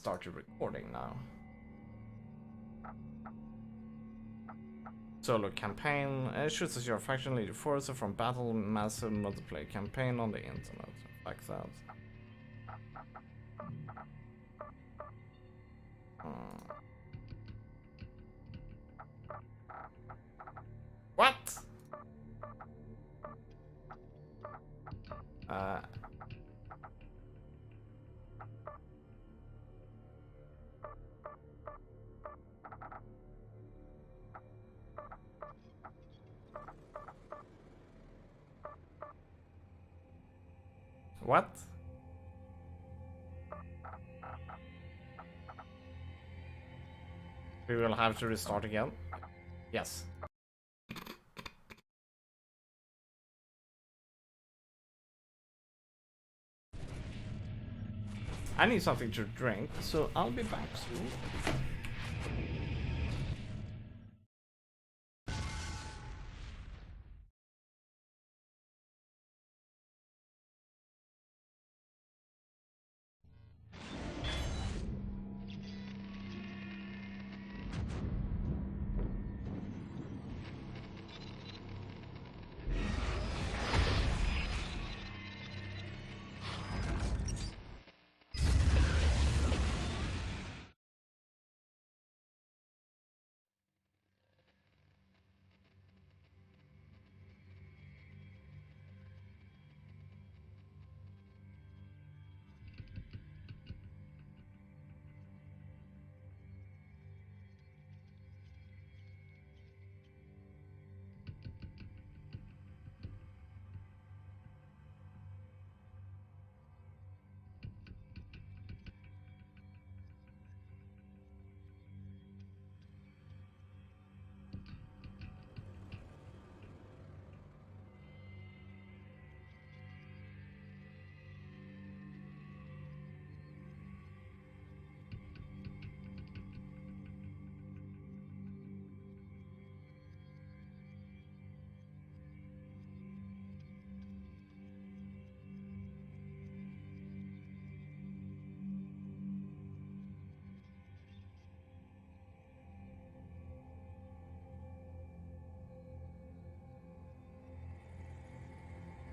Start your recording now. Solo campaign. Chooses your faction leader forces from battle massive multiplayer campaign on the internet. Like that. What? What? We will have to restart again. Yes. I need something to drink, so I'll be back soon.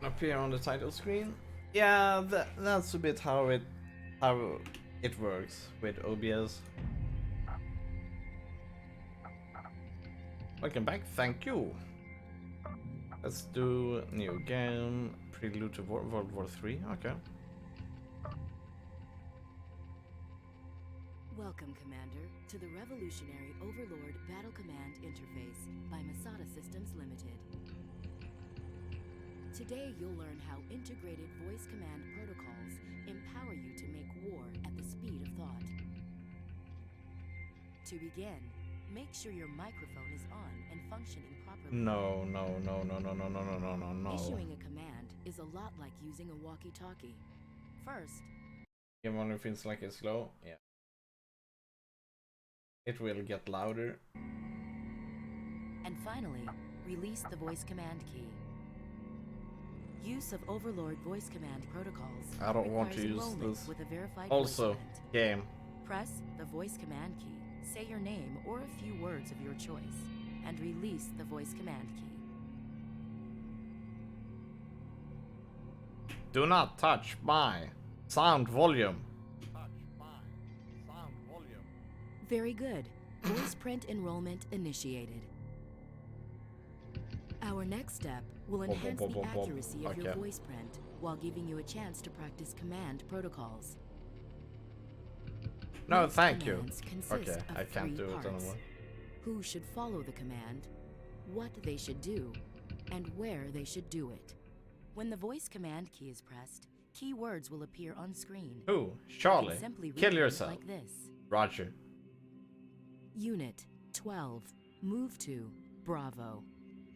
Appear on the title screen. Yeah, that's a bit how it works with OBS. Welcome back. Thank you. Let's do new game. Prelude to World War 3. Okay. Welcome, Commander, to the Revolutionary Overlord Battle Command Interface by Masada Systems Limited. Today you'll learn how integrated voice command protocols empower you to make war at the speed of thought. To begin, make sure your microphone is on and functioning properly. No. Issuing a command is a lot like using a walkie-talkie. First, Game only feels like it's slow. Yeah. It will get louder. And finally, release the voice command key. Use of Overlord voice command protocols. I don't want to use this. With a verified Also, voice event. game. Press the voice command key, say your name or a few words of your choice, and release the voice command key. Do not touch my sound volume. Very good. Voice print enrollment initiated. Our next step will enhance the accuracy of your voice print while giving you a chance to practice command protocols. No, Most thank you. commands consist Okay, of I can't three do it parts. anymore. Who should follow the command, what they should do, and where they should do it. When the voice command key is pressed, key words will appear on screen. Who? You Charlie. can simply Kill read them yourself. like this. Roger. Unit 12, move to Bravo.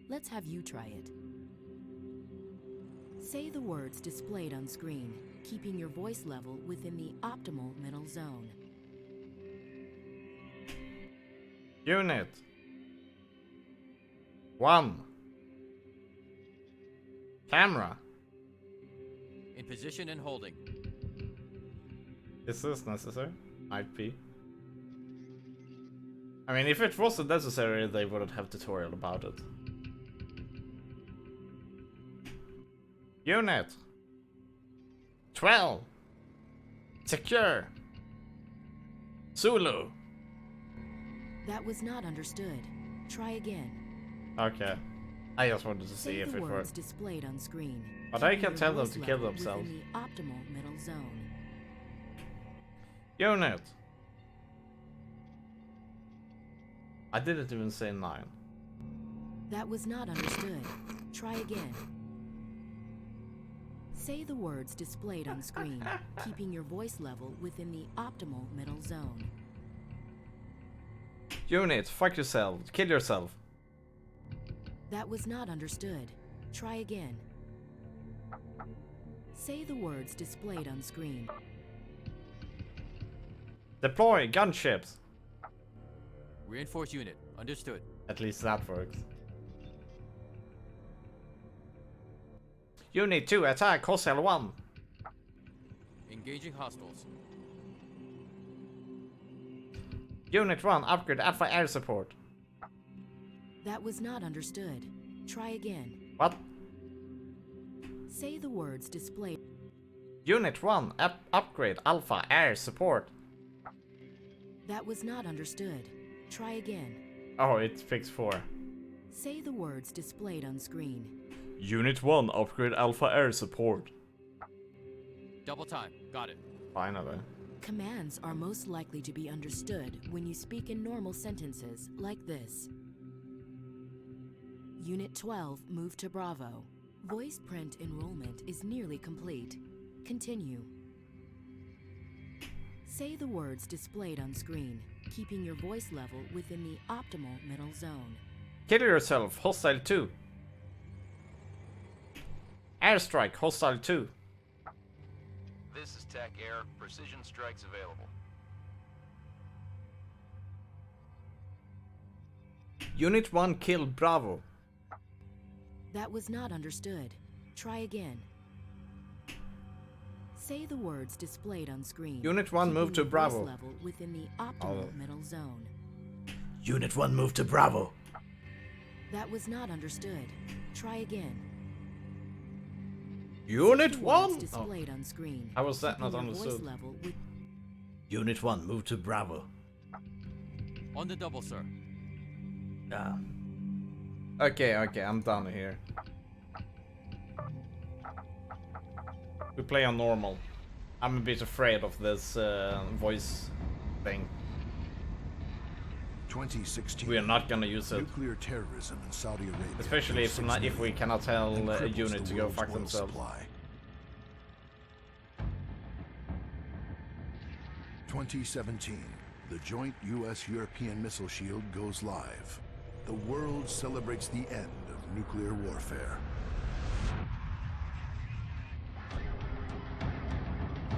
Let's have you try it. Say the words displayed on screen, keeping your voice level within the optimal middle zone. Unit 1. Camera. In position and holding. Is this necessary? Might be. I mean, if it wasn't necessary, they wouldn't have tutorial about it. Unit 12 secure Zulu. That was not understood. Try again. Okay. I just wanted to see Say if the it words worked. displayed on screen. But I keeping can your tell them voice to kill level themselves. within the optimal middle zone. Unit. I didn't even say 9. That was not understood. Try again. Say the words displayed on screen, keeping your voice level within the optimal middle zone. Unit, fuck yourself. Kill yourself. That was not understood. Try again. Say the words displayed on screen. Deploy gunships. Reinforce unit. Understood. At least that works. Unit 2, attack hostile 1. Engaging hostiles. Unit 1, upgrade Alpha air support. That was not understood. Try again. What? Say the words displayed. Unit 1, upgrade Alpha air support. That was not understood. Try again. Oh, it's fix 4. Say the words displayed on screen. Unit 1, upgrade Alpha air support. Double time. Got it. Finally. Commands are most likely to be understood when you speak in normal sentences like this. Unit 12, move to Bravo. Voice print enrollment is nearly complete. Continue. Say the words displayed on screen, keeping your voice level within the optimal middle zone. Kill yourself, hostile 2. Airstrike, hostile 2. This is TAC Air. Precision strikes available. Unit 1, kill Bravo. That was not understood. Try again. Say the words displayed on screen. Unit 1, move keeping to your voice Bravo. level within the optimal middle zone. Unit 1, move to Bravo. That was not understood. Try again. Unit Say the words 1? displayed on screen. How was that keeping not your voice understood? level with Unit 1, move to Bravo. On the double, sir. Ah. Okay, I'm done here. We play on normal. I'm a bit afraid of this voice thing. 2016. We are not gonna use it. Nuclear terrorism in Saudi Arabia. Especially if, not, if we cannot tell and a cripples unit the to go world's fuck oil themselves. supply. 2017. The joint U.S.-European missile shield goes live. The world celebrates the end of nuclear warfare.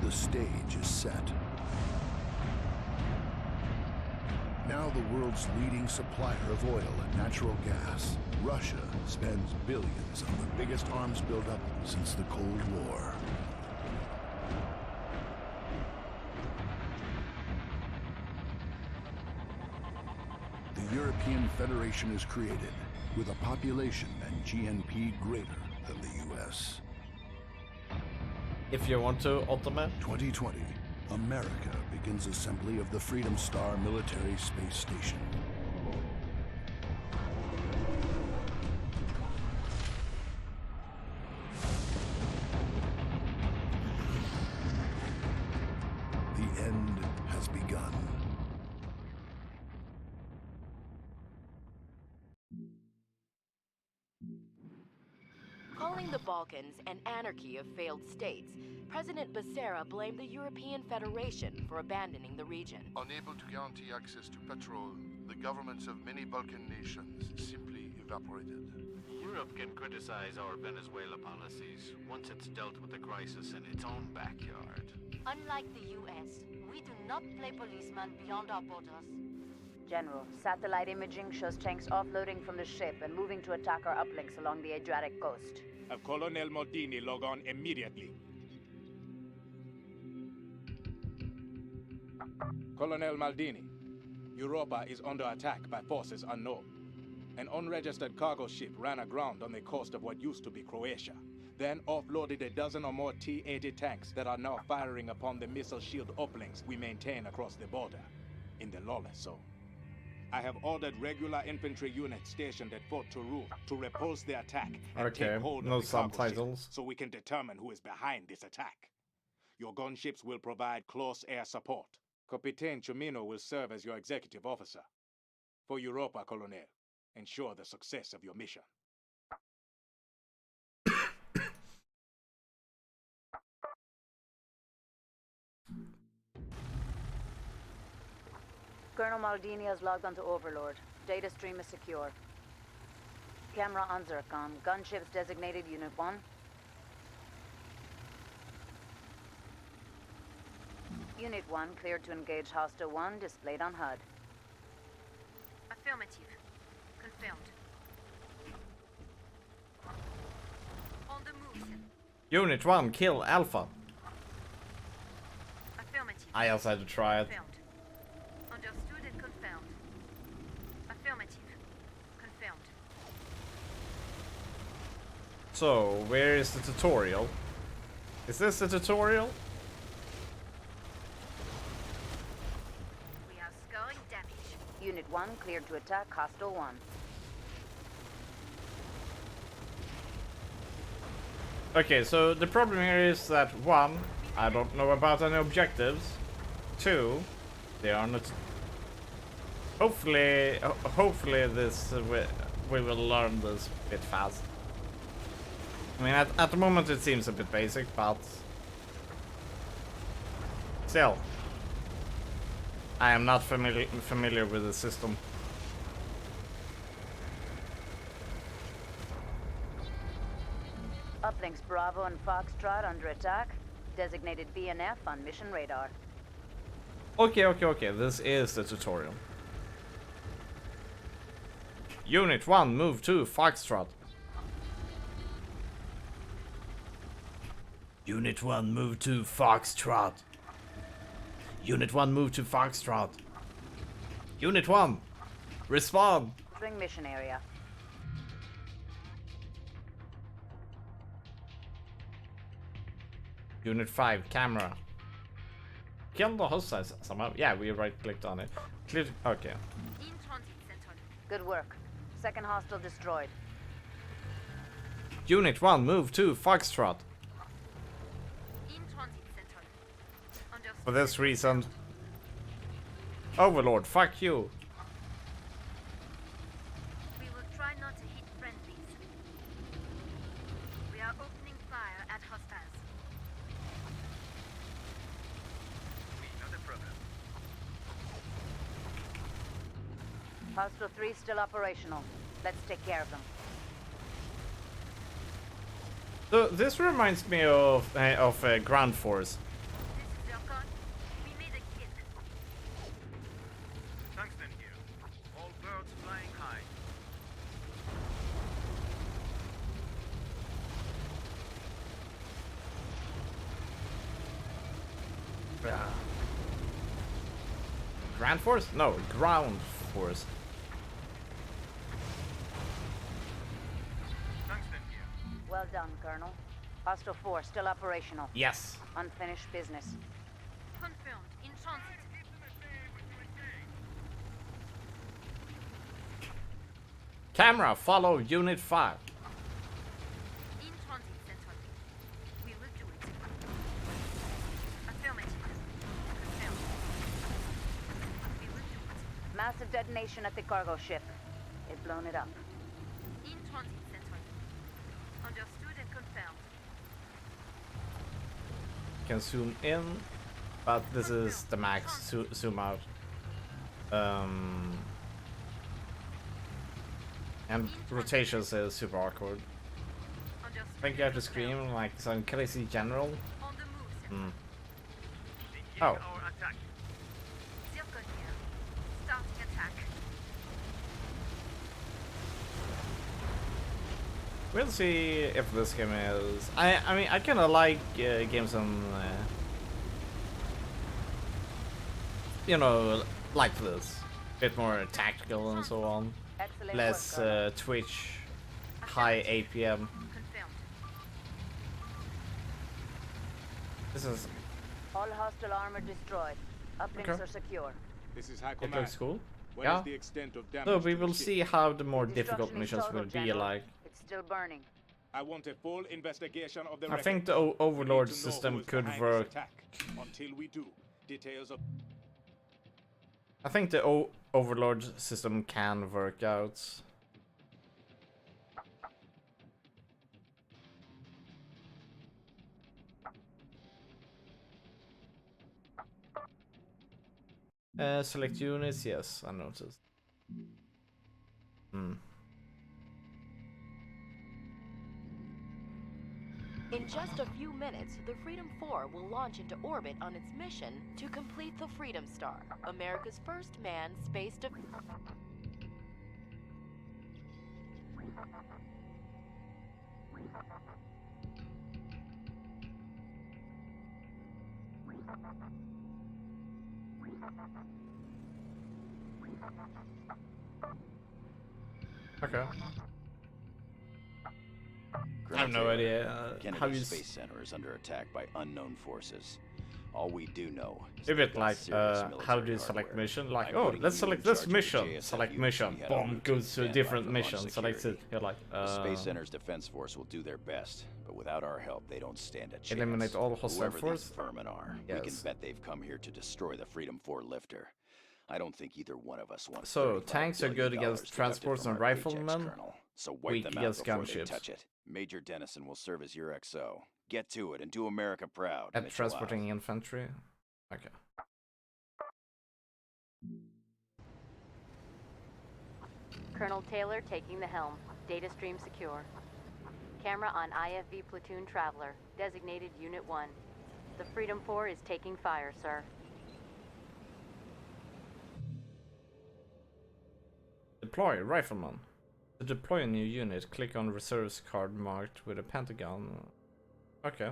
The stage is set. Now the world's leading supplier of oil and natural gas, Russia spends billions on the biggest arms buildup since the Cold War. The European Federation is created with a population and GNP greater than the U.S. If you want to, Ottoman. 2020, America begins assembly of the Freedom Star military space station. The end has begun. Calling the Balkans an anarchy of failed states, President Becerra blamed the European Federation for abandoning the region. Unable to guarantee access to petrol, the governments of many Balkan nations simply evaporated. Europe can criticize our Venezuela policies once it's dealt with the crisis in its own backyard. Unlike the US, we do not play policeman beyond our borders. General, satellite imaging shows tanks offloading from the ship and moving to attack our uplinks along the Adriatic coast. Have Colonel Moldini log on immediately. Colonel Maldini, Europa is under attack by forces unknown. An unregistered cargo ship ran aground on the coast of what used to be Croatia, then offloaded a dozen or more T-80 tanks that are now firing upon the missile shield uplinks we maintain across the border, in the lawless zone. I have ordered regular infantry units stationed at Fort Tourou to repulse the attack and take hold no of the cargo subtitles. ship so we can determine who is behind this attack. Your gunships will provide close air support. Capitan Chumino will serve as your executive officer. For Europa, Colonel, ensure the success of your mission. Colonel Maldini has logged onto Overlord. Data stream is secure. Camera on Zircon. Gunships designated Unit 1. Unit 1 cleared to engage Hostile 1, displayed on HUD. Affirmative. Confirmed. On the move. Unit 1, kill Alpha. Affirmative. I also had to try it. Confirmed. Understood and confirmed. Affirmative. Confirmed. So, where is the tutorial? Is this the tutorial? We are scoring damage. Unit 1 cleared to attack Hostile 1. Okay, so the problem here is that 1, I don't know about any objectives. 2, they are not. Hopefully this we will learn this a bit fast. I mean, at the moment it seems a bit basic, but still, I am not familiar with the system. Uplinks Bravo and Foxtrot under attack. Designated BNF on mission radar. Okay, this is the tutorial. Unit 1, move to Foxtrot. Unit 1, move to Foxtrot. Unit 1, move to Foxtrot. Unit 1, respond. Entering mission area. Unit 5, camera. Kill the hostiles somehow. Yeah, we right clicked on it. Clear. Okay. In transit center. Good work. Second hostile destroyed. Unit 1, move to Foxtrot. In transit center. Understood. For this reason. Overlord, fuck you. We will try not to hit friendlies. We are opening fire at hostiles. We know the problem. Hostile 3 still operational. Let's take care of them. So this reminds me of Ground Force. This is Zircon. We made a kill. Tungsten here. All birds flying high. Ground Force? No, Ground Force. Tungsten here. Well done, Colonel. Hostile 4 still operational. Yes. Unfinished business. Confirmed. In transit. Camera, follow Unit 5. In transit center. We will do it. Affirmative. Confirmed. We will do it. Massive detonation at the cargo ship. They've blown it up. In transit center. Understood and confirmed. Can zoom in, but this is the max zoom out. And rotations is super awkward. Understood. I think you have to scream like some crazy general. On the move, sir. Hmm. Begin Oh. our attack. Zircon here. Starting attack. We'll see if this game is. I mean, I kind of like games on you know, like this. Bit more tactical and so on. Excellent Less work, Colonel. twitch, high APM. Confirmed. This is All hostile armor destroyed. Uplinks Okay. are secure. This is High it Command. looks cool. What Yeah. is the extent of damage So we to the will ship? see how the more The difficult destruction is missions total, will be General. like. It's still burning. I want a full investigation of the I wreckage. think the We need Overlord to know system who is could behind this work. attack. Until we do, details of I think the Overlord system can work out. Select units, yes, I noticed. Hmm. In just a few minutes, the Freedom 4 will launch into orbit on its mission to complete the Freedom Star, America's first manned space Okay. I have no Taylor, idea how Kennedy you. Space Center is under attack by unknown forces. All we do know is A they've bit got like serious how do military you select hardware. mission? Like, I'm oh, putting let's you select in this charge of the mission. JSF Select units mission. we had Boom, on route goes to a standby different for mission. launch Selects it. security. You're like, The Space Center's defense force will do their best, but without our help, they don't stand a chance. Eliminate all hostile Whoever force? these vermin are, we can Yes. bet they've come here to destroy the Freedom 4 lifter. I don't think either one of us wants. So, $35 tanks are good billion against deducted transports from and our paychecks, riflemen, Colonel. So wipe weak them out against before they gunships. touch it. Major Dennison will serve as your XO. Get to it and do America proud. At Mitchell transporting out. infantry. Okay. Colonel Taylor taking the helm. Data stream secure. Camera on IFV platoon traveler. Designated Unit 1. The Freedom 4 is taking fire, sir. Deploy rifleman. To deploy a new unit, click on reserves card marked with a pentagon. Okay.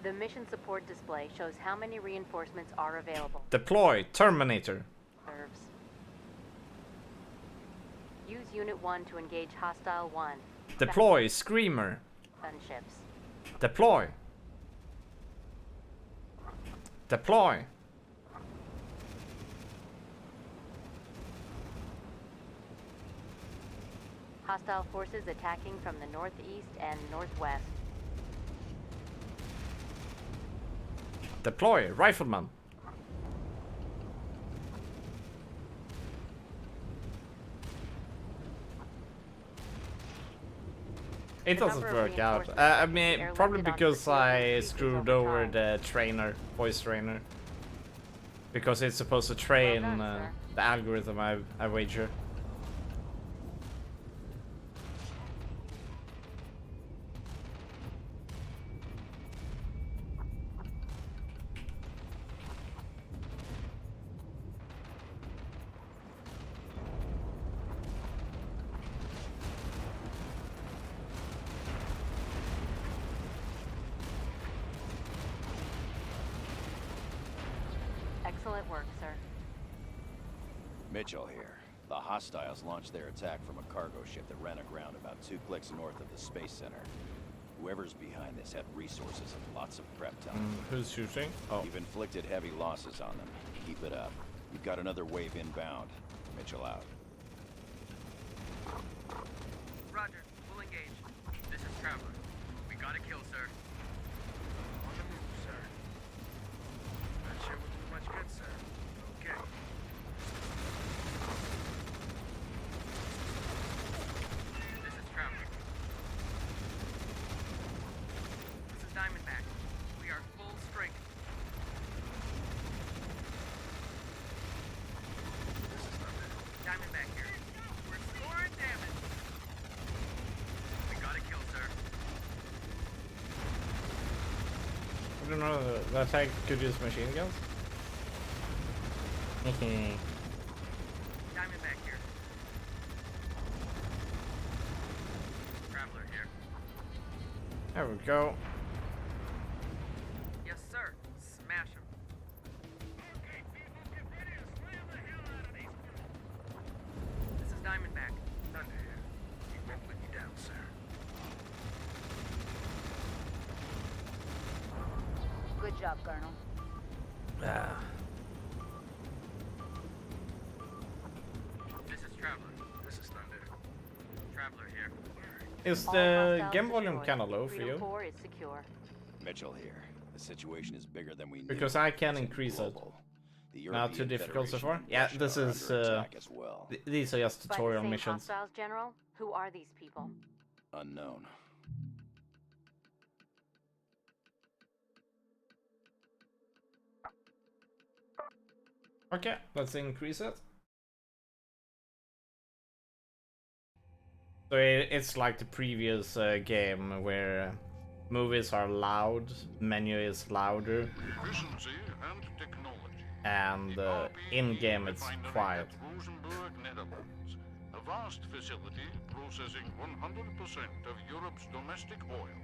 The mission support display shows how many reinforcements are available. Deploy Terminator. Serves. Use Unit 1 to engage Hostile 1. Deploy Screamer. Gunships. Deploy. Deploy. Hostile forces attacking from the northeast and northwest. Deploy rifleman. It doesn't work out. I mean, probably because I screwed over the trainer, voice trainer. Because it's supposed to train the algorithm, I wager. Excellent work, sir. Mitchell here. The hostiles launched their attack from a cargo ship that ran aground about 2 clicks north of the Space Center. Whoever's behind this had resources and lots of prep time. Who's shooting? Oh. You've inflicted heavy losses on them. Keep it up. You've got another wave inbound. Mitchell out. Roger. We'll engage. This is Traveler. We got a kill, sir. On the move, sir. Not sure we'll do much good, sir. Okay. This is Traveler. This is Diamondback. We are full strength. This is Thunder. Diamondback here. We're exploring damage. We got a kill, sir. I don't know, the attack could use machine guns. Diamondback here. Traveler here. There we go. Yes, sir. Good job, Colonel. This is Traveler. This is Thunder. Traveler here. Is All the hostiles game volume destroyed. kind of low for Freedom you? 4 is secure. Mitchell here. The situation is bigger than we knew. Because I can It's increase it. global. The Not too European difficult so Federation far? and Yeah, Russia this are is under attack as well. these are just By the tutorial same missions. hostiles, General? Who are these people? Unknown. Okay, let's increase it. So it's like the previous game where movies are loud, menu is louder, Efficiency and technology. and in-game it's quiet. Rosenberg, Netherlands. A vast facility processing 100% of Europe's domestic oil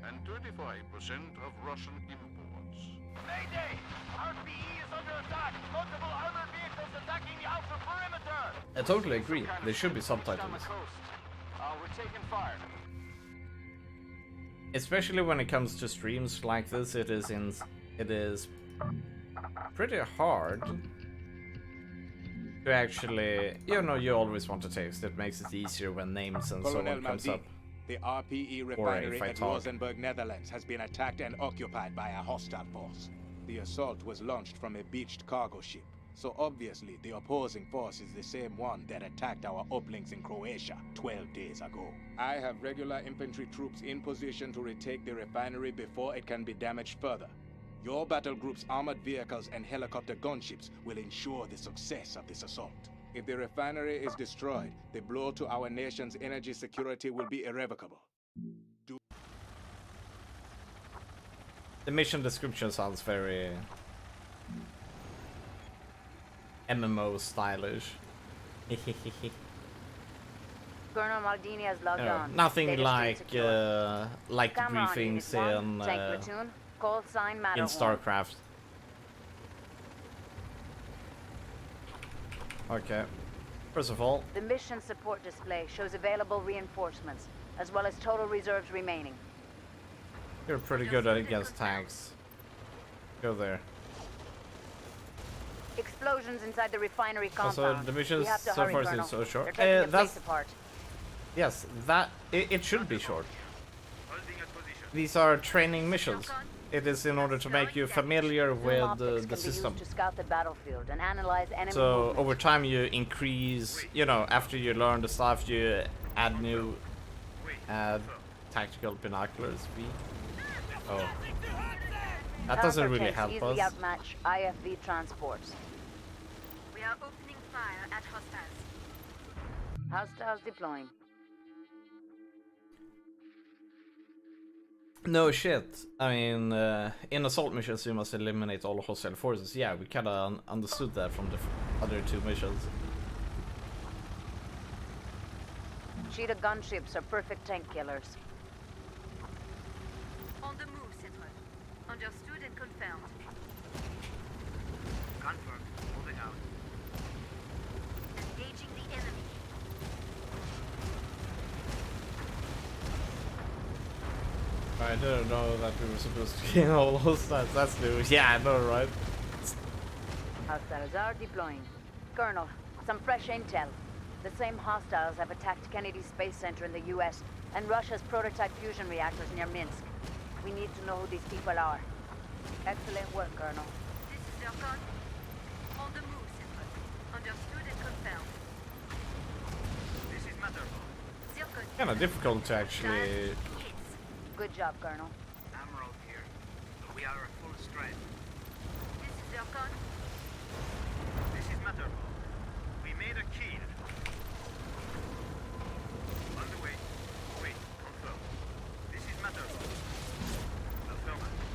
and 35% of Russian imports. Mayday! RPE is under attack! Multiple armored vehicles attacking the outer perimeter! I totally agree, there should be subtitles. We're taking fire. Especially when it comes to streams like this, it is pretty hard to actually, you know, you always want to text. It makes it easier when names and so Colonel on comes Maldini, up. the RPE Or refinery if I at talk. Rosenberg, Netherlands has been attacked and occupied by a hostile force. The assault was launched from a beached cargo ship, so obviously the opposing force is the same one that attacked our uplinks in Croatia 12 days ago. I have regular infantry troops in position to retake the refinery before it can be damaged further. Your battle group's armored vehicles and helicopter gunships will ensure the success of this assault. If the refinery is destroyed, the blow to our nation's energy security will be irrevocable. The mission description sounds very MMO stylish. Colonel Maldini has logged on. Nothing Data like stream secure. like the Camera on briefings Unit 1, in tank platoon, call sign in Matterhorn. StarCraft. Okay. First of all, The mission support display shows available reinforcements, as well as total reserves remaining. you're pretty good at against tanks. Go there. Explosions inside the refinery Also, compound. the missions We have to so hurry, far Colonel. seem so short. They're taking the That's place apart. yes, that it should be short. Holding a position. These are training missions. It is in order to make you familiar Zoom with optics the can system. be used to scout the battlefield and analyze enemy So movement. over time you increase, you know, after you learn the stuff, you add new, tactical binoculars. Oh, that doesn't really Counter-tanks help easily us. outmatch IFV transports. We are opening fire at hostiles. Hostiles deploying. No shit. I mean, in assault missions you must eliminate all hostile forces. Yeah, we kinda understood that from the other two missions. Cheetah gunships are perfect tank killers. On the move, Central. Understood and confirmed. Confirmed. Moving out. Engaging the enemy. I didn't know that we were supposed to kill all hostiles. That's new. Yeah, I know, right? Hostiles are deploying. Colonel, some fresh intel. The same hostiles have attacked Kennedy Space Center in the US and Russia's prototype fusion reactors near Minsk. We need to know who these people are. Excellent work, Colonel. This is Zircon. On the move, Central. Understood and confirmed. This is Matterhorn. Zircon. Kind of difficult to actually. Good job, Colonel. Emerald here. We are at full strength. This is Zircon. This is Matterhorn. We made a kill. On the way. Wait, confirm. This is Matterhorn. Affirmative.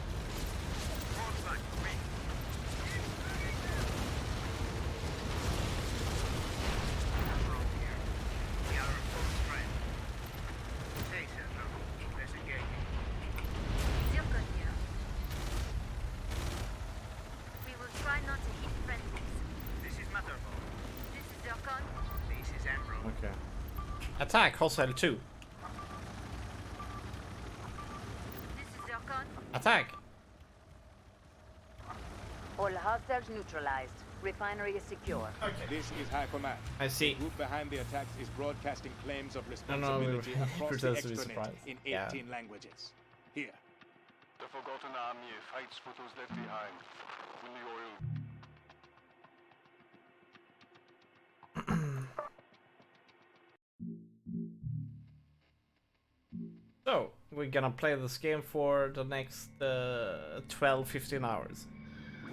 Fall back, wait. Emerald here. We are at full strength. Stay Central. Let's engage. Zircon here. We will try not to hit friendlies. This is Matterhorn. This is Zircon. This is Emerald. Okay. Attack hostile 2. This is Zircon. Attack. All hostiles neutralized. Refinery is secure. This is High Command. I see. The group behind the attacks is broadcasting claims of No, responsibility across the pretends to be extranet surprised. in Yeah. 18 languages. Here. The Forgotten Army fights for those left behind. When the oil... So, we're gonna play this game for the next 12-15 hours.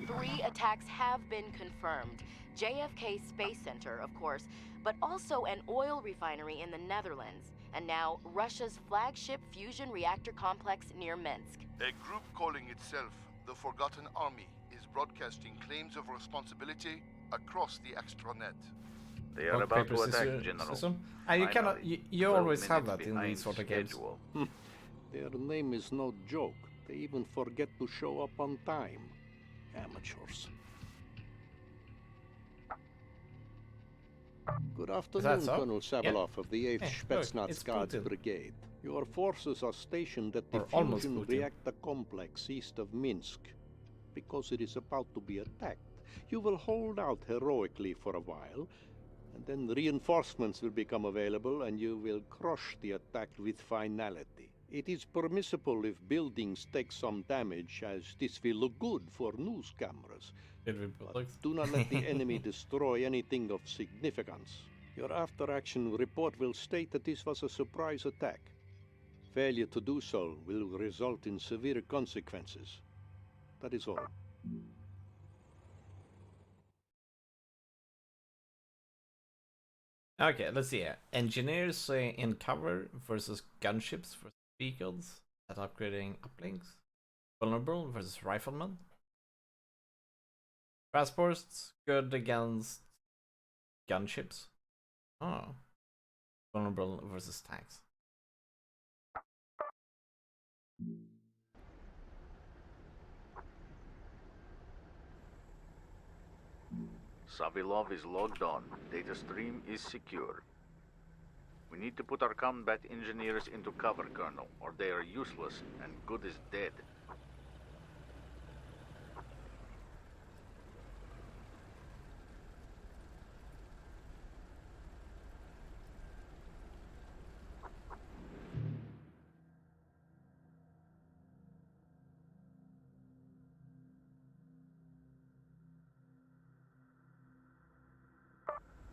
3 attacks have been confirmed. JFK Space Center, of course, but also an oil refinery in the Netherlands. And now, Russia's flagship fusion reactor complex near Minsk. A group calling itself the Forgotten Army is broadcasting claims of responsibility across the extranet. They are about to attack, General. You cannot. You always have that in these sort of games. Their name is no joke. They even forget to show up on time. Amateurs. Good afternoon, so? Colonel Savalov of the 8th Hey, Spetsnaz it's Guards Putin. Brigade. Your forces are stationed at the Or almost fusion Putin. reactor complex east of Minsk. Because it is about to be attacked, you will hold out heroically for a while, and then reinforcements will become available and you will crush the attack with finality. It is permissible if buildings take some damage, as this will look good for news cameras. But do not let the enemy destroy anything of significance. Your after-action report will state that this was a surprise attack. Failure to do so will result in severe consequences. That is all. Okay, let's see here. Engineers in cover versus gunships versus vehicles at upgrading uplinks. Vulnerable versus riflemen. Transports good against gunships. Oh. Vulnerable versus tanks. Savilov is logged on. Data stream is secure. We need to put our combat engineers into cover, Colonel, or they are useless and good as dead.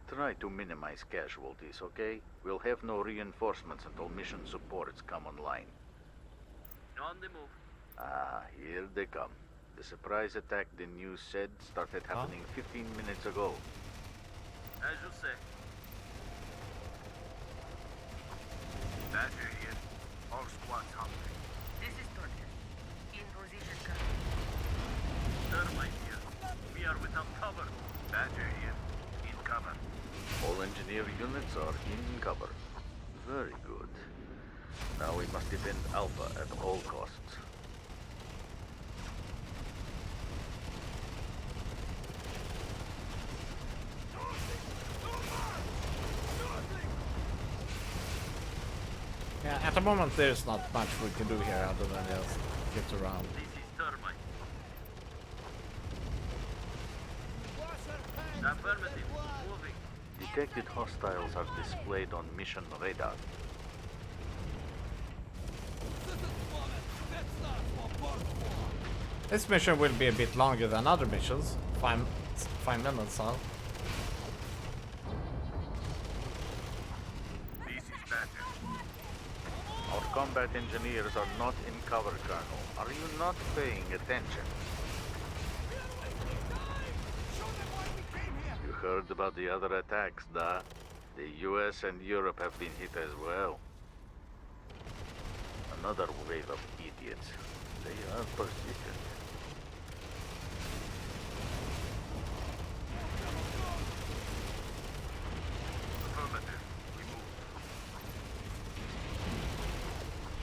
Try to minimize casualties, okay? We'll have no reinforcements until mission supports come online. On the move. Ah, here they come. The surprise attack the news said started happening 15 minutes ago. As you say. Badger here. All squads hungry. This is Turtle. In position, Colonel. Thermite here. We are without cover. Badger here. In cover. All engineer units are in cover. Very good. Now we must defend Alpha at all costs. Yeah, at the moment there's not much we can do here other than just get around. This is Thermite. Affirmative. Moving. Detected hostiles are displayed on mission radar. This mission will be a bit longer than other missions. 5 minutes, huh? This is Badger. Our combat engineers are not in cover, Colonel. Are you not paying attention? You heard about the other attacks, da? The US and Europe have been hit as well. Another wave of idiots. They are persistent. Affirmative. We move.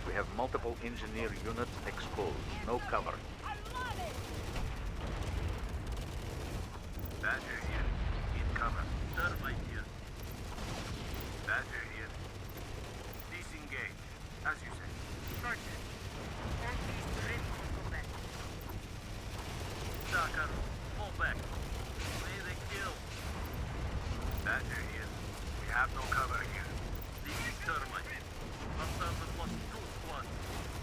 We have multiple engineer units exposed. No cover. Badger here. In cover. Thermite here. Badger here. Disengage. As you say. Target. That is ready for combat. Dakar. fall back. May they kill. Badger here. We have no cover here. This is Termite. Hostiles have lost 2 squads.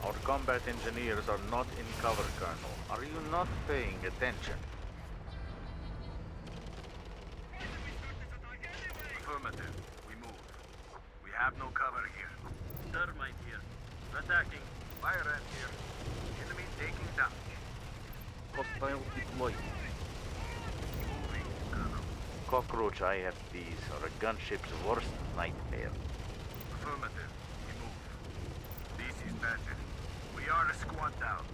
Our combat engineers are not in cover, Colonel. Are you not paying attention? Affirmative. We move. We have no cover here. Termite here. Attacking. Fire ant here. Enemy taking damage. Hostile deployed. Moving, Colonel. Cockroach IFVs are a gunship's worst nightmare. Affirmative. We move. This is Badger. We are a squad down.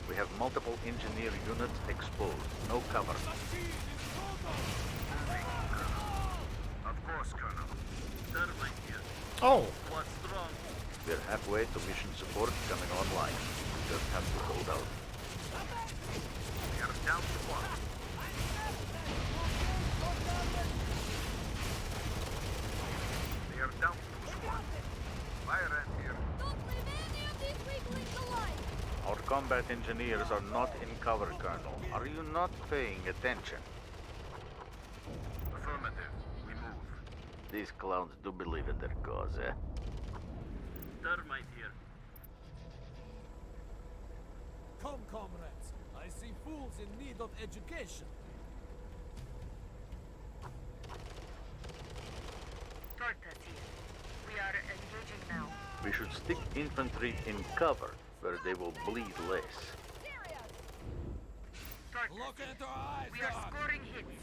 We have multiple engineer units exposed. No cover. Of course, Colonel. Termite here. Oh. What's strong? We're halfway to mission support coming online. We just have to hold out. We are down squad. They are down 2 squads. Fire ant here. Our combat engineers are not in cover, Colonel. Are you not paying attention? Affirmative. We move. These clowns do believe in their cause, eh? Termite here. Come, comrades. I see fools in need of education. Tortas here. We are engaging now. We should stick infantry in cover, where they will bleed less. Look into our eyes, We are scoring hits.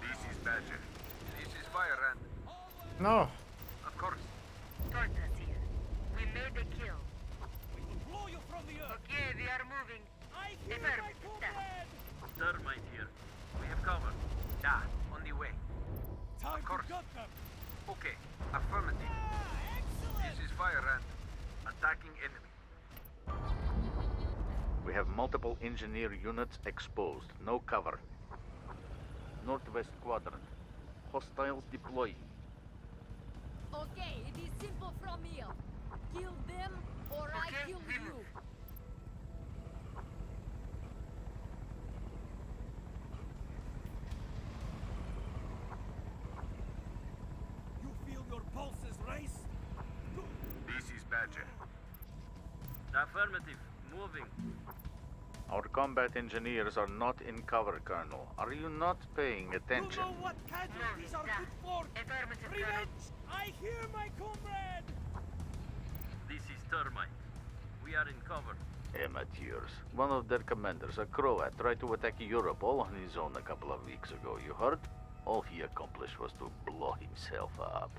This is Badger. This is Fire ant. No. Of course. Tortas here. We made a kill. We will blow you from the earth. Okay, we are moving. I hear my comrade. Termite here. We have cover. Da, on the way. Time course. to gut them. Okay. Affirmative. This is Fire ant. Attacking enemy. We have multiple engineer units exposed. No cover. Northwest quadrant. Hostiles deployed. Okay, it is simple from here. Kill them or I kill you. You feel your pulses race? This is Badger. Affirmative. Moving. Our combat engineers are not in cover, Colonel. Are you not paying attention? You know what casualties are good for? Revenge! I hear my comrade! This is Termite. We are in cover. Amateurs. One of their commanders, a Croat, tried to attack Europe all on his own a couple of weeks ago. You heard? All he accomplished was to blow himself up.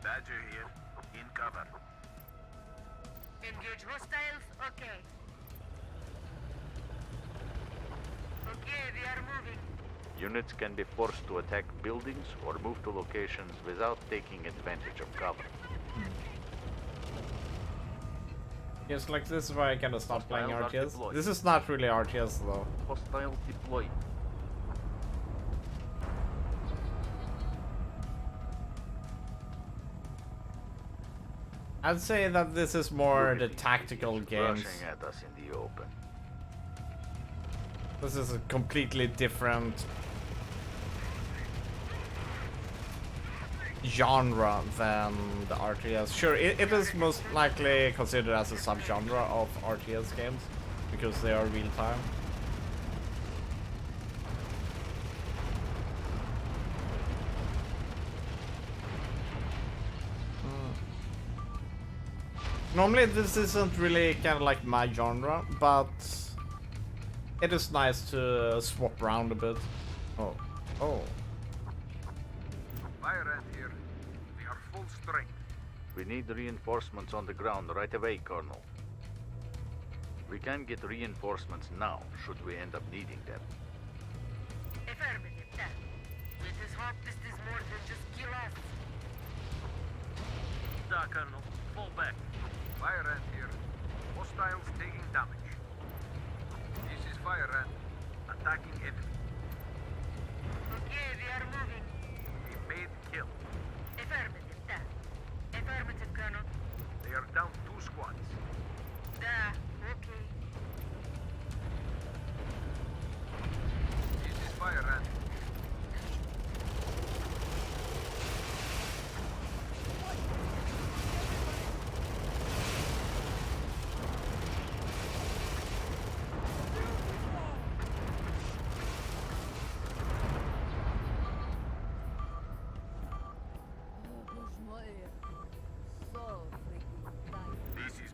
Badger here. In cover. Engage hostiles. Okay. Okay, we are moving. Units can be forced to attack buildings or move to locations without taking advantage of cover. Yes, like this is why I kind of stopped playing Hostiles are RTS. deployed. This is not really RTS though. Hostile deployed. I'd say that this is more the tactical games. Rushing at us in the open. This is a completely different genre than the RTS. Sure, it is most likely considered as a subgenre of RTS games because they are real time. Normally this isn't really kind of like my genre, but it is nice to swap around a bit. Oh. Oh. Fire ant here. We are full strength. We need reinforcements on the ground right away, Colonel. We can get reinforcements now, should we end up needing them. Affirmative, sir. Let us hope this is more than just kill us. Da, Colonel. Fall back. Fire ant here. Hostiles taking damage. This is Fire ant. Attacking enemy. Okay, we are moving. We made kill. Affirmative, sir. Affirmative, Colonel. They are down 2 squads. Da.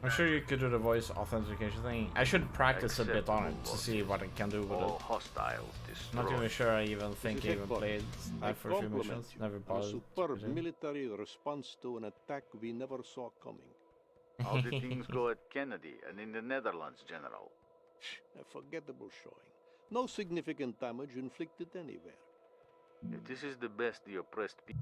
I'm sure you could do the voice authentication thing. I should practice a bit on it to see what I can do with All it. hostiles destroyed. Not even sure I even think I even played that for a few compliment missions. you Never on a bothered. superb military response to an attack we never saw coming. How did things go at Kennedy and in the Netherlands, General? A forgettable showing. No significant damage inflicted anywhere. If this is the best the oppressed people...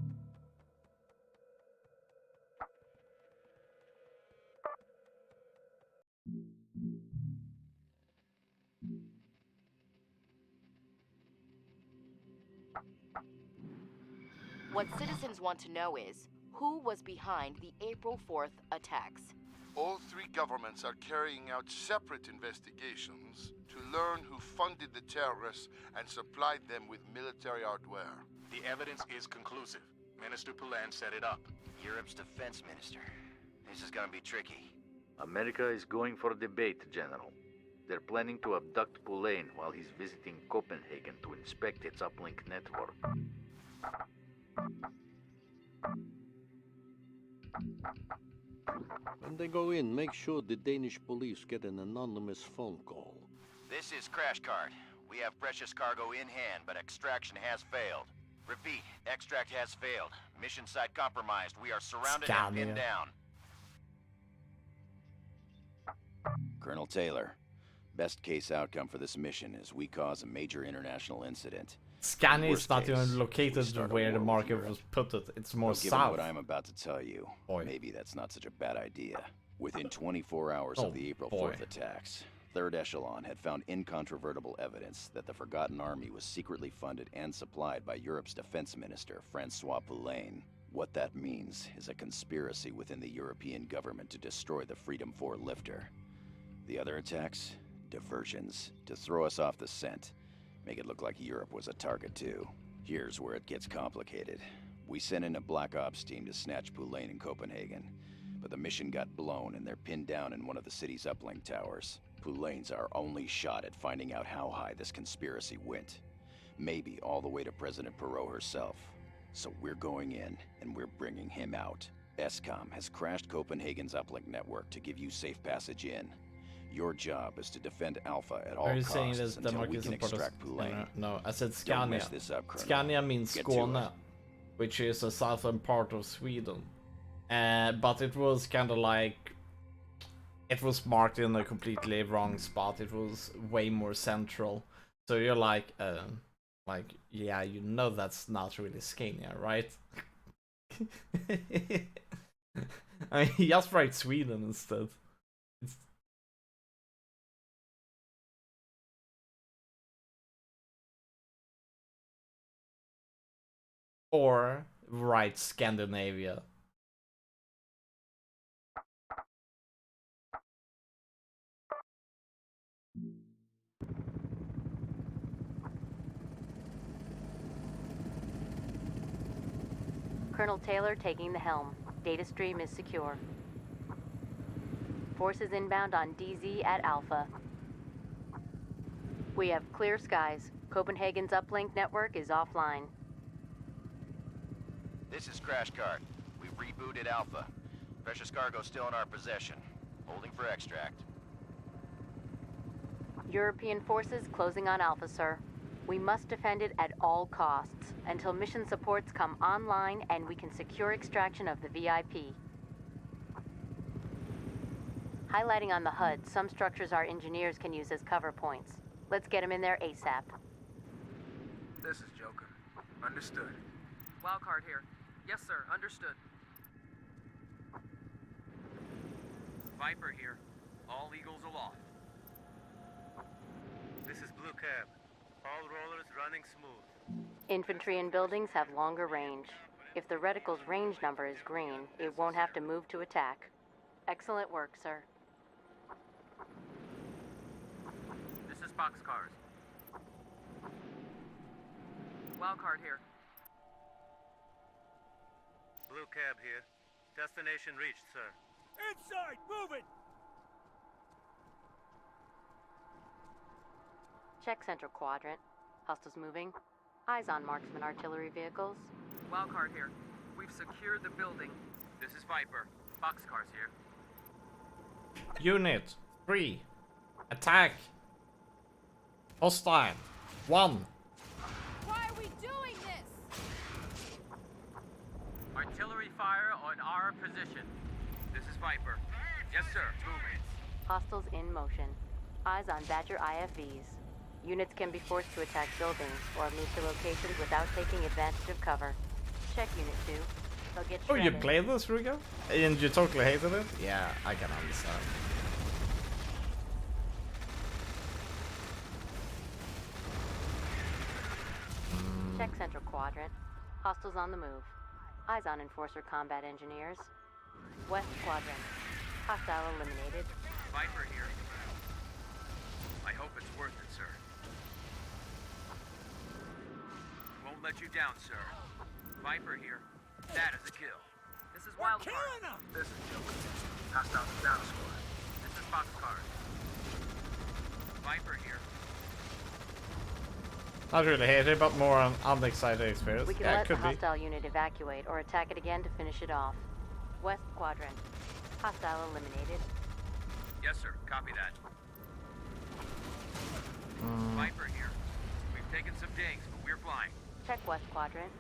What citizens want to know is, who was behind the April 4th attacks? All three governments are carrying out separate investigations to learn who funded the terrorists and supplied them with military hardware. The evidence is conclusive. Minister Poulin set it up. Europe's defense minister. This is gonna be tricky. America is going for debate, General. They're planning to abduct Poulin while he's visiting Copenhagen to inspect its uplink network. When they go in, make sure the Danish police get an anonymous phone call. This is Crash Card. We have precious cargo in hand, but extraction has failed. Repeat, extract has failed. Mission site compromised. We are surrounded and pinned down. Colonel Taylor, best case outcome for this mission is we cause a major international incident. Scania is Worst not case, even located start a where the war with market Europe. was put it. It's more Given south. what I'm about to tell you, maybe that's not such a bad idea. Within 24 hours of the April 4th attacks, Third Echelon had found incontrovertible evidence that the Forgotten Army was secretly funded and supplied by Europe's defense minister, Francois Poulin. What that means is a conspiracy within the European government to destroy the Freedom 4 lifter. The other attacks? Diversions, to throw us off the scent. Make it look like Europe was a target too. Here's where it gets complicated. We sent in a Black Ops team to snatch Poulin in Copenhagen, but the mission got blown and they're pinned down in one of the city's uplink towers. Poulin's our only shot at finding out how high this conspiracy went. Maybe all the way to President Perot herself. So we're going in, and we're bringing him out. ESCOM has crashed Copenhagen's uplink network to give you safe passage in. Your job is to defend Alpha at all Are you costs saying that until Denmark we is can a part of... extract Poulin. No, I said Don't Scania. mess this up, Colonel. Scania means Get to Skåne, it. which is a southern part of Sweden. But it was kind of like... It was marked in a completely wrong spot. It was way more central. So you're like, yeah, you know that's not really Scania, right? I mean, just write Sweden instead. Or write Scandinavia. Colonel Taylor taking the helm. Data stream is secure. Forces inbound on DZ at Alpha. We have clear skies. Copenhagen's uplink network is offline. This is Crash Card. We've rebooted Alpha. Precious cargo still in our possession. Holding for extract. European forces closing on Alpha, sir. We must defend it at all costs until mission supports come online and we can secure extraction of the VIP. Highlighting on the HUD, some structures our engineers can use as cover points. Let's get them in there ASAP. This is Joker. Understood. Wildcard here. Yes, sir. Understood. Viper here. All Eagles aloft. This is Blue Cab. All rollers running smooth. Infantry in buildings have longer range. If the reticle's range number is green, it won't have to move to attack. Excellent work, sir. This is Boxcars. Wildcard here. Blue Cab here. Destination reached, sir. Inside! Move it! Check central quadrant. Hostiles moving. Eyes on marksman artillery vehicles. Wildcard here. We've secured the building. This is Viper. Boxcars here. Unit 3. Attack. Hostile 1. Why are we doing this? Artillery fire on our position. This is Viper. Yes, sir. Moving. Hostiles in motion. Eyes on Badger IFVs. Units can be forced to attack buildings or move to locations without taking advantage of cover. Check Unit 2. They'll get Oh, shredded. you played this, Rugo? And you totally hated it? Yeah, I can understand. Check Central Quadrant. Hostiles on the move. Eyes on Enforcer combat engineers. West Quadrant. Hostile eliminated. Viper here. I hope it's worth it, sir. Won't let you down, sir. Viper here. That is a kill. This is Wildcard. This is Joker. Hostile down squad. This is Boxcar. Viper here. Not really hated, but more an unexcited experience. We can Yeah, it let the could be. hostile unit evacuate or attack it again to finish it off. West Quadrant. Hostile eliminated. Yes, sir. Copy that. Viper here. We've taken some dings, but we're flying. Check West Quadrant.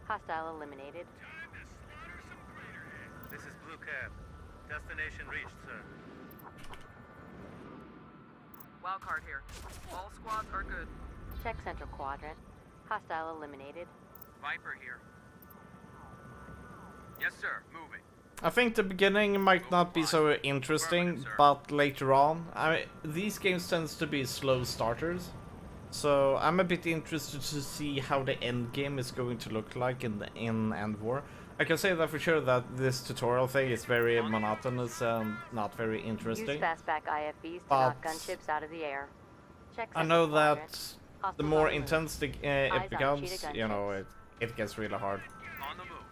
Hostile eliminated. This is Blue Cab. Destination reached, sir. Wildcard here. All squads are good. Check Central Quadrant. Hostile eliminated. Viper here. Yes, sir. Moving. I think the beginning might not be so interesting, but later on, these games tends to be slow starters. So I'm a bit interested to see how the end game is going to look like in Endwar. I can say that for sure that this tutorial thing is very monotonous and not very interesting. Use fastback IFVs to But knock gunships out of the air. Check I Central know Quadrant. that the Hostiles more on the move. intense it Eyes on becomes, cheetah you know, gunships. it gets really hard. On the move.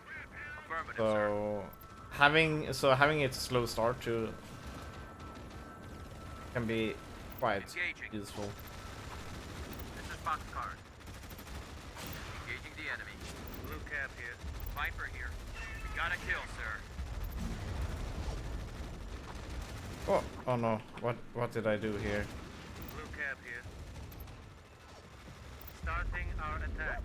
Affirmative, sir. So having it slow start to can be quite useful. This is Boxcar. Engaging the enemy. Blue Cab here. Viper here. We got a kill, sir. Oh no! What did I do here? Blue Cab here. Starting our attack.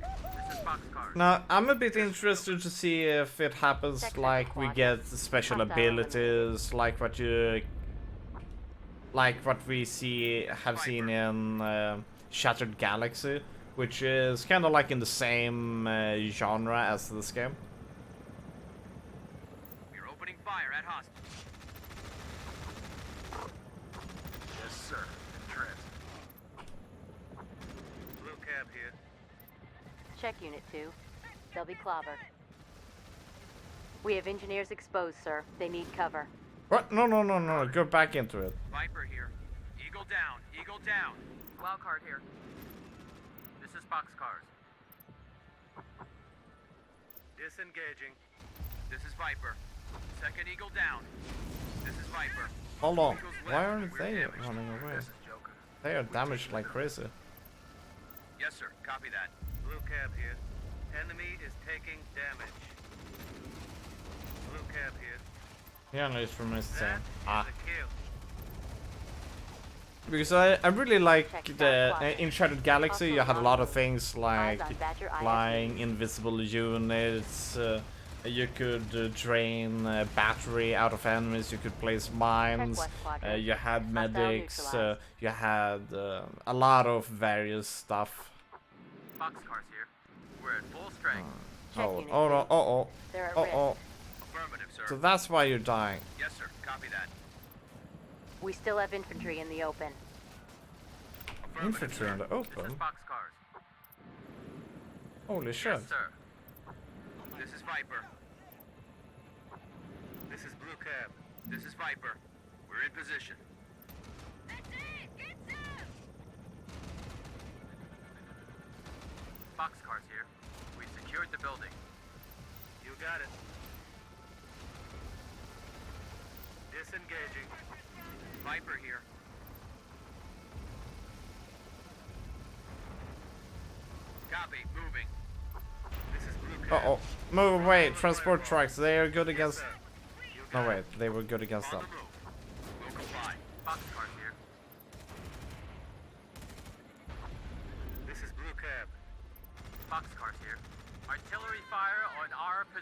This is Boxcar. Now I'm a bit interested to see if it happens like we get special abilities, like what we have seen in Shattered Galaxy, which is kind of like in the same genre as this game. We're opening fire at hostile. Yes, sir. In transit. Blue Cab here. Check Unit 2. They'll be clobbered. We have engineers exposed, sir. They need cover. What? No! Go back into it. Viper here. Eagle down. Eagle down. Wildcard here. This is Boxcars. Disengaging. This is Viper. Second Eagle down. This is Viper. Hold on. Eagles Why left. aren't We're they damaged. running away? This is Joker. They are damaged like crazy. Yes, sir. Copy that. Blue Cab here. Enemy is taking damage. Blue Cab here. Yeah, no, it's from my stand. That is a kill. Because I really like in Shattered Galaxy you had a lot of things like flying invisible units, you could drain battery out of enemies, you could place mines, you had medics, you had a lot of various stuff. Boxcars here. We're at full strength. Oh. Affirmative, sir. So that's why you're dying. Yes, sir. Copy that. We still have infantry in the open. Infantry in the This open? is Boxcars. Holy shit. Yes, sir. This is Viper. This is Blue Cab. This is Viper. We're in position. Boxcars here. We secured the building. You got it. Disengaging. Viper here. Copy. Moving. This is Blue Cab. Uh-oh. Move away. Transport trucks. They are good against... No, wait. They were good against them.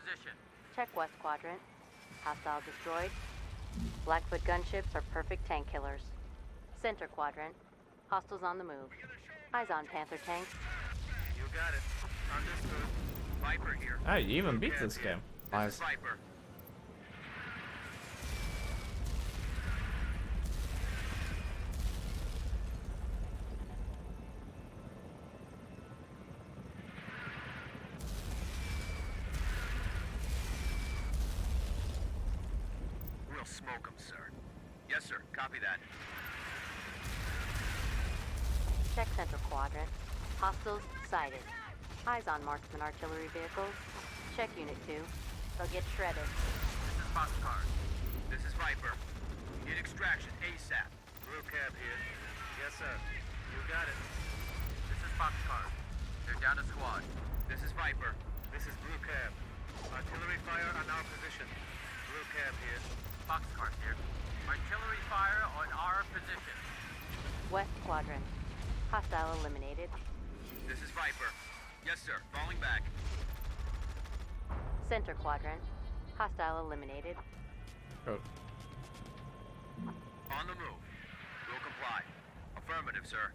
position. Check West Quadrant. Hostile destroyed. Blackfoot gunships are perfect tank killers. Center Quadrant. Hostiles on the move. Eyes on Panther tanks. You got it. Understood. Viper here. Oh, you even beat this game. Nice. Viper. We'll smoke them, sir. Yes, sir. Copy that. Check Center Quadrant. Hostiles sighted. Eyes on marksman artillery vehicles. Check Unit 2. They'll get shredded. This is Boxcar. This is Viper. Need extraction ASAP. Blue cab here. Yes, sir. You got it. This is Boxcar. They're down a squad. This is Viper. This is Blue cab. Artillery fire on our position. Blue cab here. Boxcar here. Artillery fire on our position. West Quadrant. Hostile eliminated. This is Viper. Yes, sir. Falling back. Center Quadrant. Hostile eliminated. Good. On the move. We'll comply. Affirmative, sir.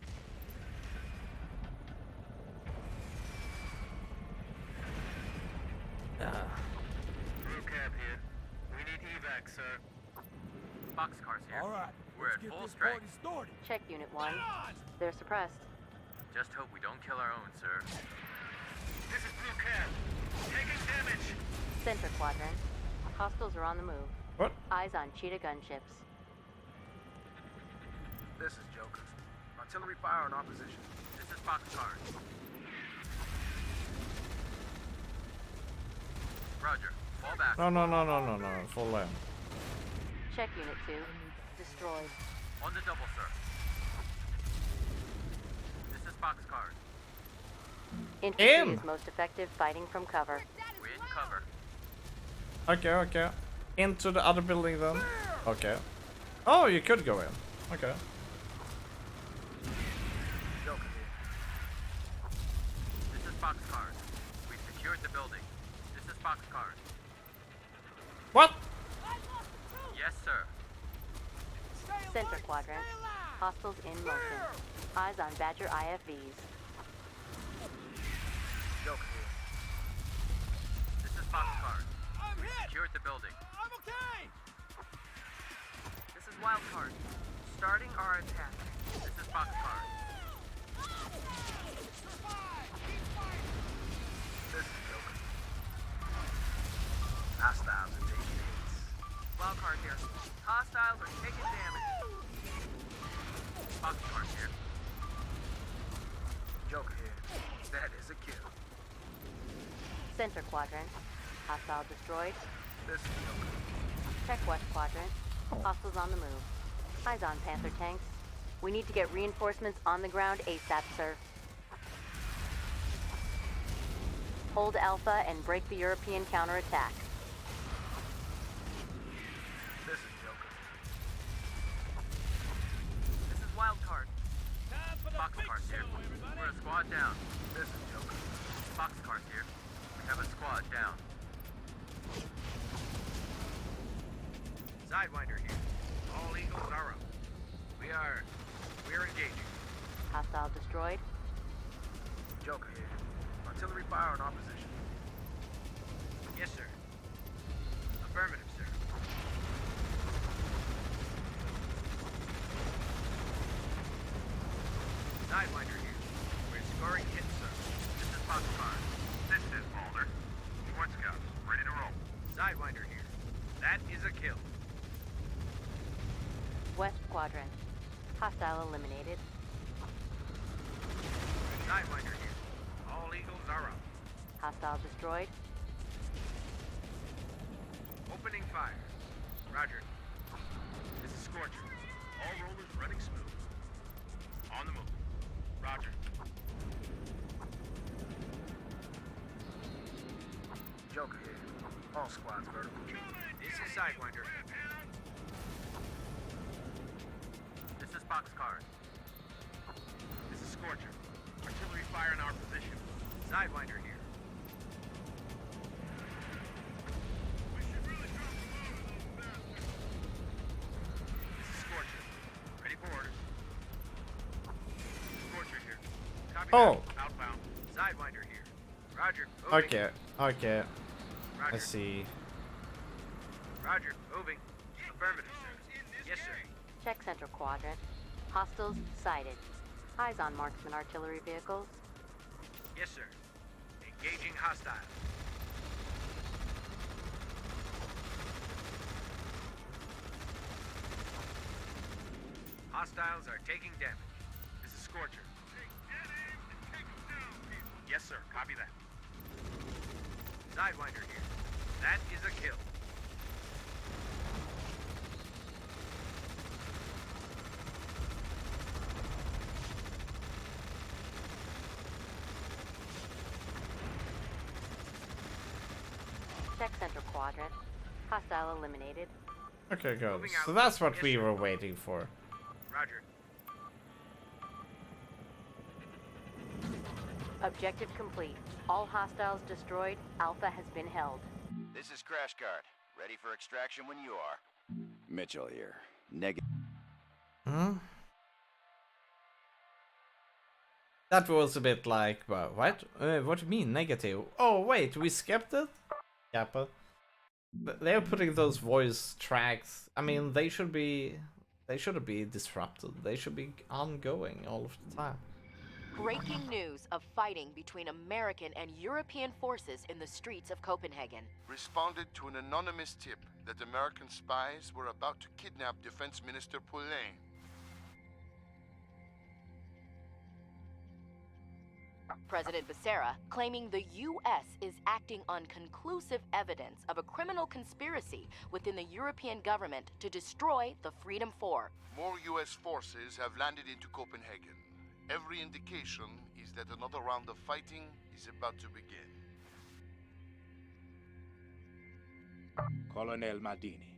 Blue cab here. We need evac, sir. Boxcars here. All right. We're let's at get full this strength. party started. Check Unit 1. They're suppressed. Just hope we don't kill our own, sir. This is Blue cab. Taking damage. Center Quadrant. Hostiles are on the move. What? Eyes on Cheetah gunships. This is Joker. Artillery fire on our position. This is Boxcar. Roger. Fall back. No. Full lane. Check Unit 2. Destroyed. On the double, sir. This is Boxcar. Infantry is most effective fighting from cover. We're in cover. Okay. Into the other building then. Okay. Oh, you could go in. Okay. Joker here. This is Boxcar. We secured the building. This is Boxcar. What? Yes, sir. Center Quadrant. Hostiles in motion. Eyes on Badger IFVs. Joker here. This is Boxcar. I'm We hit. secured the building. I'm okay. This is Wildcard. Starting our attack. This is Boxcar. This is Joker. Hostiles are taking hits. Wildcard here. Hostiles are taking damage. Boxcar here. Joker here. That is a kill. Center Quadrant. Hostile destroyed. This is Joker. Check West Quadrant. Hostiles on the move. Eyes on Panther tanks. We need to get reinforcements on the ground ASAP, sir. Hold Alpha and break the European counterattack. This is Joker. This is Wildcard. Time for the big Boxcar here. show, everybody. We're a squad down. This is Joker. Boxcar here. We have a squad down. Sidewinder here. All Eagles are up. We're engaging. Hostile destroyed. Joker here. Artillery fire on our position. Yes, sir. Affirmative, sir. Sidewinder here. We're scoring hits, sir. This is Boxcar. This is Mulder. Squad scouts, ready to roll. Sidewinder here. That is a kill. West Quadrant. Hostile eliminated. Sidewinder here. All Eagles are up. Hostile destroyed. Opening fire. Roger. This is Scorcher. All rollers running smooth. On the move. Roger. Joker here. All squads vertical. This is Sidewinder. This is Boxcar. This is Scorcher. Artillery fire in our position. Sidewinder here. Oh. Outbound. Sidewinder here. Roger. Moving. Okay. Okay. Roger. I see. Roger. Moving. Affirmative, sir. Yes, sir. Check center quadrant. Hostiles sighted. Eyes on marksman artillery vehicles. Yes, sir. Engaging hostile. Hostiles are taking damage. This is Scorcher. Yes, sir. Copy that. Sidewinder here. That is a kill. Check center quadrant. Hostile eliminated. Okay, good. So that's what we were waiting for. Roger. Objective complete. All hostiles destroyed. Alpha has been held. This is Crash Card. Ready for extraction when you are. Mitchell here. Negative. Huh? That was a bit like, well, what? What do you mean negative? Oh wait, we skipped it? Kappa. They're putting those voice tracks. I mean, they shouldn't be disrupted. They should be ongoing all of the time. Breaking news of fighting between American and European forces in the streets of Copenhagen. Responded to an anonymous tip that American spies were about to kidnap Defense Minister Poulain. President Becerra claiming the U.S. is acting on conclusive evidence of a criminal conspiracy within the European government to destroy the Freedom 4. More U.S. forces have landed into Copenhagen. Every indication is that another round of fighting is about to begin. Colonel Maldini,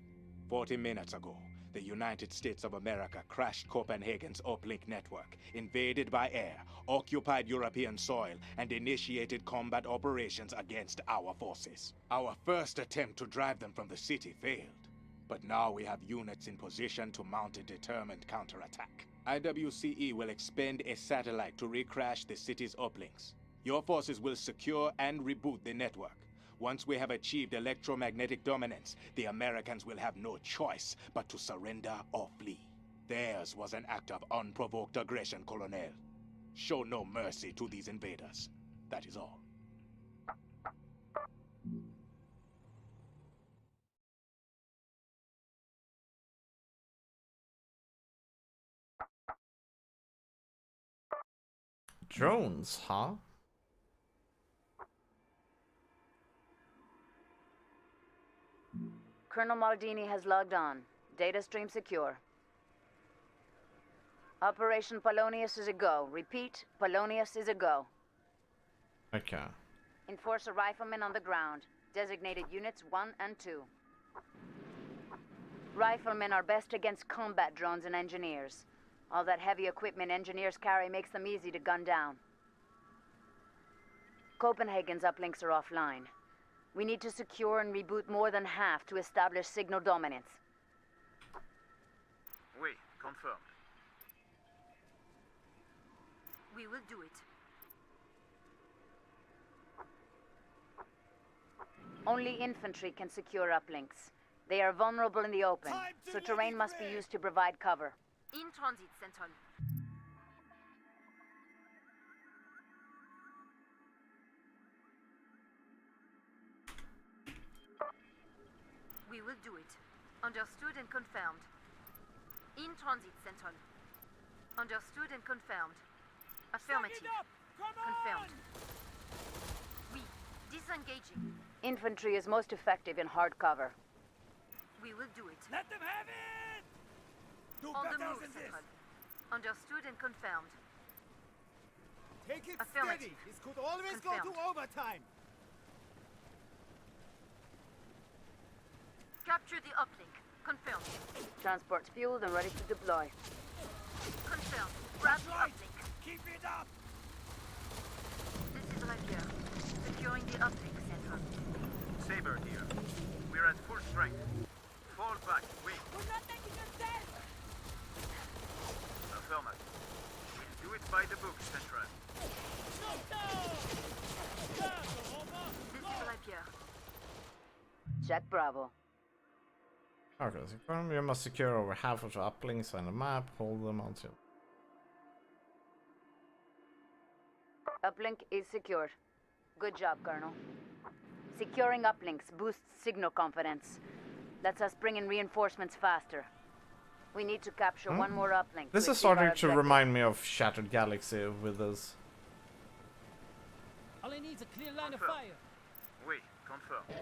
40 minutes ago, the United States of America crashed Copenhagen's uplink network, invaded by air, occupied European soil, and initiated combat operations against our forces. Our first attempt to drive them from the city failed, but now we have units in position to mount a determined counterattack. IWCE will expend a satellite to recrash the city's uplinks. Your forces will secure and reboot the network. Once we have achieved electromagnetic dominance, the Americans will have no choice but to surrender or flee. Theirs was an act of unprovoked aggression, Colonel. Show no mercy to these invaders. That is all. Drones, huh? Colonel Maldini has logged on. Data stream secure. Operation Polonius is a go. Repeat, Polonius is a go. Okay. Enforcer riflemen on the ground. Designated units 1 and 2. Riflemen are best against combat drones and engineers. All that heavy equipment engineers carry makes them easy to gun down. Copenhagen's uplinks are offline. We need to secure and reboot more than half to establish signal dominance. Oui, confirmed. We will do it. Only infantry can secure uplinks. They are vulnerable in the open, so terrain must be used to provide cover. In transit, Central. We will do it. Understood and confirmed. In transit, Central. Understood and confirmed. Affirmative. Confirmed. We. Disengaging. Infantry is most effective in hard cover. We will do it. Let them have it! Do On the better move, than this! Central. Understood and confirmed. Take it Affirmative. steady! This could always Confirmed. go to overtime! Capture the uplink. Confirmed. Transport's fueled and ready to deploy. Confirmed. Grab That's the right! uplink. Keep it up! This is Rapier. Securing the uplink, Central. Saber here. We're at full strength. Fall back, wait. We're not making a stand! Affirmative. We'll do it by the book, Central. Check Bravo. Okay, so you must secure over half of the uplinks on the map, hold them until... Uplink is secured. Good job, Colonel. Securing uplinks boosts signal confidence. Lets us bring in reinforcements faster. We need to capture one more uplink. This is starting to remind me of Shattered Galaxy with this. All I need is a clear line of fire. Oui, confirmed.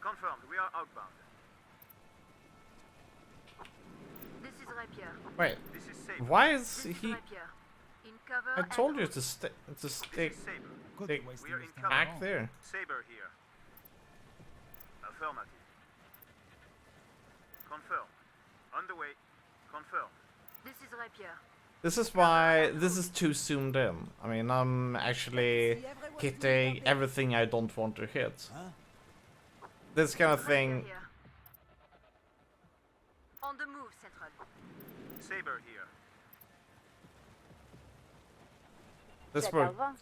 Confirmed, we are outbound. This is Rapier. Wait, This is Saber. why is he... Rapier. In cover. I told you to stick back there. Saber here. Affirmative. Confirm. Underway. Confirm. This is Rapier. This is why this is too zoomed in. I mean, I'm actually hitting everything I don't want to hit. This kind of thing. On the move, Central. Saber here. This Check work. Alpha.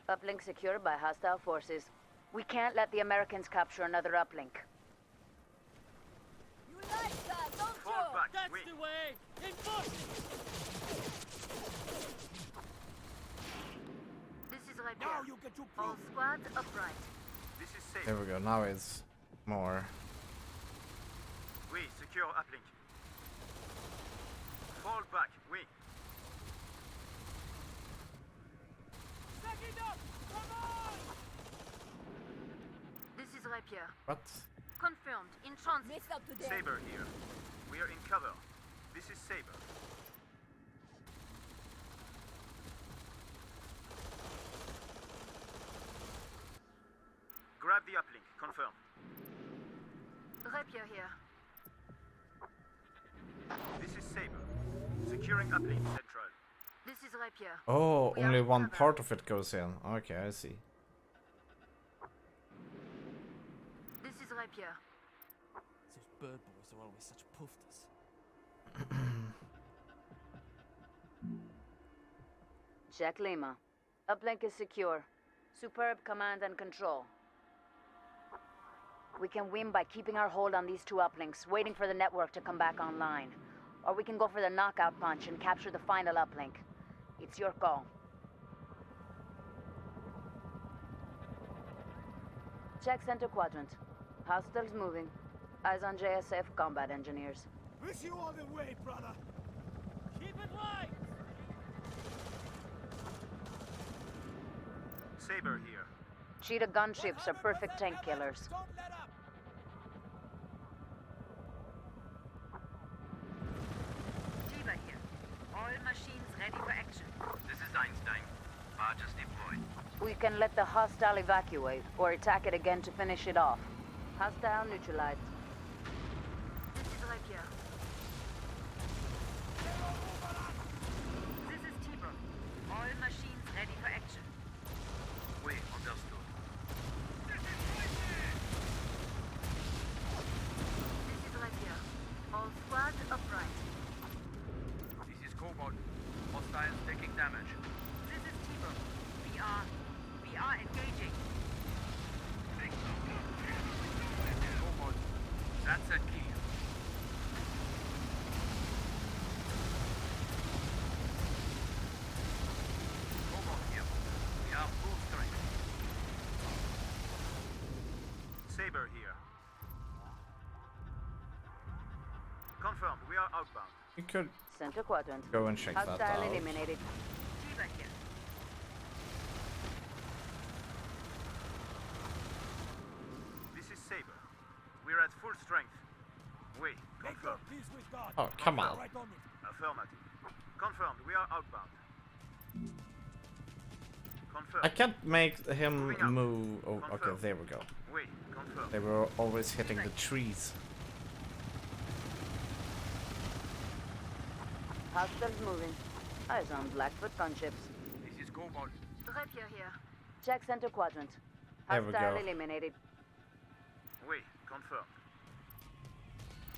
Uplink secured by hostile forces. We can't let the Americans capture another uplink. You like that, don't you? Fall back. That's Oui. the way. In push. This is Rapier. Now you get your All squads upright. This is Saber. There we go. Now it's more. Oui, secure uplink. Fall back. Oui. Back it up. Come on. This is Rapier. What? Confirmed. In transit. Messed up today. Saber here. We are in cover. This is Saber. Grab the uplink. Confirm. Rapier here. This is Saber. Securing uplink central. This is Rapier. Oh, We are only in one cover. part of it goes in. Okay, I see. This is Rapier. Those bird boys are always such poofters. Check Lima. Uplink is secure. Superb command and control. We can win by keeping our hold on these two uplinks, waiting for the network to come back online. Or we can go for the knockout punch and capture the final uplink. It's your call. Check center quadrant. Hostiles moving. Eyes on JSF combat engineers. Wish you all the way, brother. Keep it light. Saber here. Cheetah gunships are perfect tank killers. Don't let up. Diva here. All machines ready for action. This is Einstein. Barges deployed. We can let the hostile evacuate, or attack it again to finish it off. Hostile neutralized. This is Rapier. This is Tiber. All machines ready for action. Oui, understood. This is Rapier. All squads upright. This is Cobalt. Hostiles taking damage. This is Tiber. We are engaging. Cobalt. That's a kill. Cobalt here. We are full strength. Saber here. Confirmed. We are outbound. You could Center quadrant. go and check that Hostile out. eliminated. Diva here. This is Saber. We're at full strength. We Make your confirmed. peace with God. Oh, come on. Right on it. Affirmative. Confirmed. We are outbound. Confirmed. I can't make him Moving up. move. Oh, okay, Confirmed. there we go. We confirmed. They were always hitting the trees. Hostiles moving. Eyes on Blackfoot gunships. This is Cobalt. Rapier here. Check center quadrant. There we Hostile go. eliminated. We confirmed.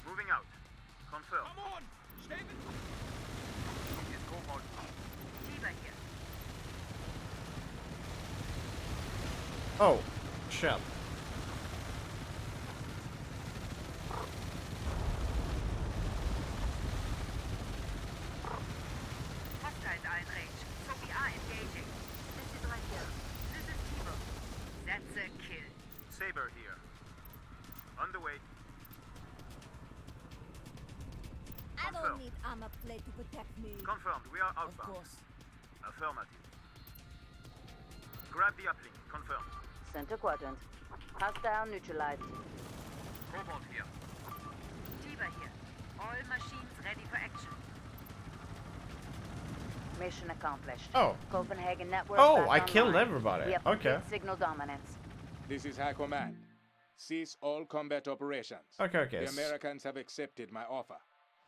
Moving out. Confirmed. Come on. Stay with This is Cobalt. Diva here. Oh, shit. Saber here. On the way. I don't need armor plate to protect me. Confirmed. We are outbound. Of course. Affirmative. Grab the uplink. Confirmed. Center quadrant. Hostile neutralized. Cobalt here. Tiber here. All machines ready for action. Mission accomplished. Oh. Copenhagen network. Oh, back I killed online. everybody. We have Okay. complete signal dominance. This is High Command. Cease all combat operations. Okay. The Americans have accepted my offer.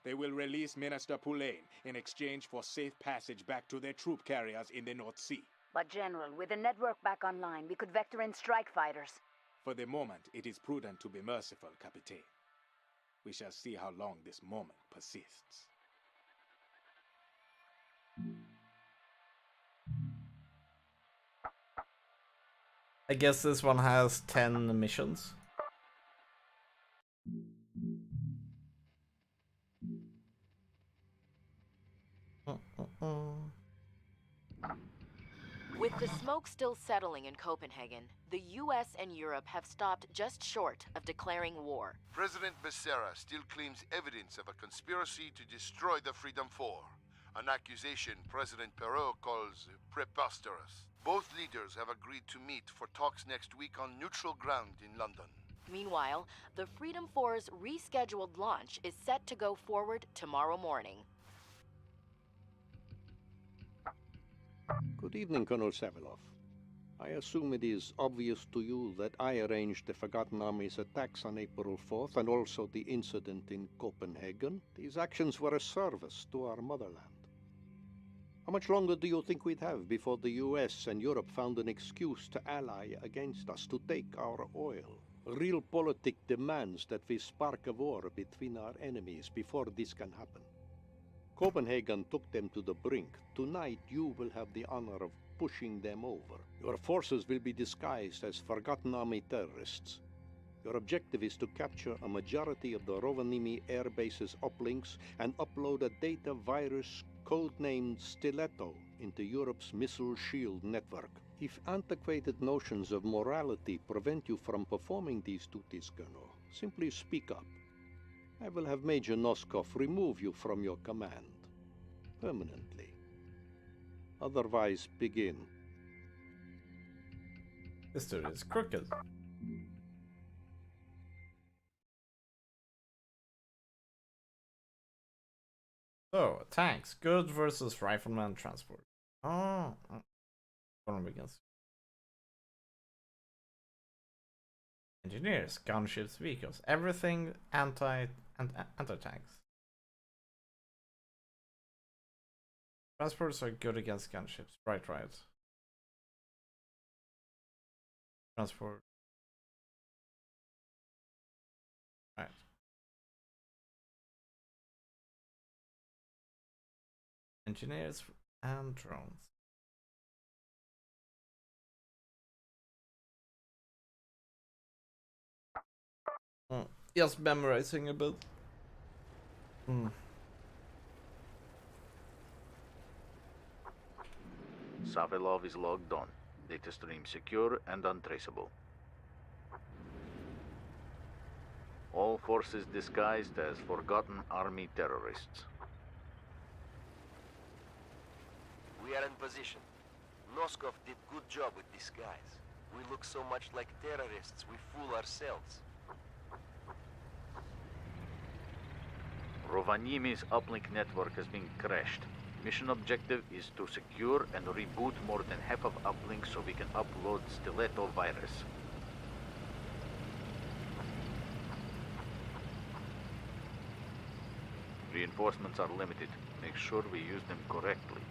They will release Minister Poulain in exchange for safe passage back to their troop carriers in the North Sea. But General, with the network back online, we could vector in strike fighters. For the moment, it is prudent to be merciful, Capitaine. We shall see how long this moment persists. I guess this one has 10 missions. With the smoke still settling in Copenhagen, the US and Europe have stopped just short of declaring war. President Becerra still claims evidence of a conspiracy to destroy the Freedom Four, an accusation President Perrault calls preposterous. Both leaders have agreed to meet for talks next week on neutral ground in London. Meanwhile, the Freedom Four's rescheduled launch is set to go forward tomorrow morning. Good evening, Colonel Savilov. I assume it is obvious to you that I arranged the Forgotten Army's attacks on April 4th and also the incident in Copenhagen. These actions were a service to our motherland. How much longer do you think we'd have before the US and Europe found an excuse to ally against us, to take our oil? Realpolitik demands that we spark a war between our enemies before this can happen. Copenhagen took them to the brink. Tonight you will have the honor of pushing them over. Your forces will be disguised as Forgotten Army terrorists. Your objective is to capture a majority of the Rovaniemi air base's uplinks and upload a data virus codenamed Stiletto into Europe's missile shield network. If antiquated notions of morality prevent you from performing these duties, Colonel, simply speak up. I will have Major Noskov remove you from your command. Permanently. Otherwise, begin. This dude is crooked. So, tanks. Good versus rifleman transport. Oh. One begins. Engineers, gunships, vehicles. Everything anti-tanks. Transporters are good against gunships. Right. Transport. Right. Engineers and drones. Just memorizing a bit. Savilov is logged on. Data stream secure and untraceable. All forces disguised as Forgotten Army terrorists. We are in position. Noskov did good job with disguise. We look so much like terrorists, we fool ourselves. Rovaniemi's uplink network has been crashed. Mission objective is to secure and reboot more than half of uplinks so we can upload Stiletto virus. Reinforcements are limited. Make sure we use them correctly.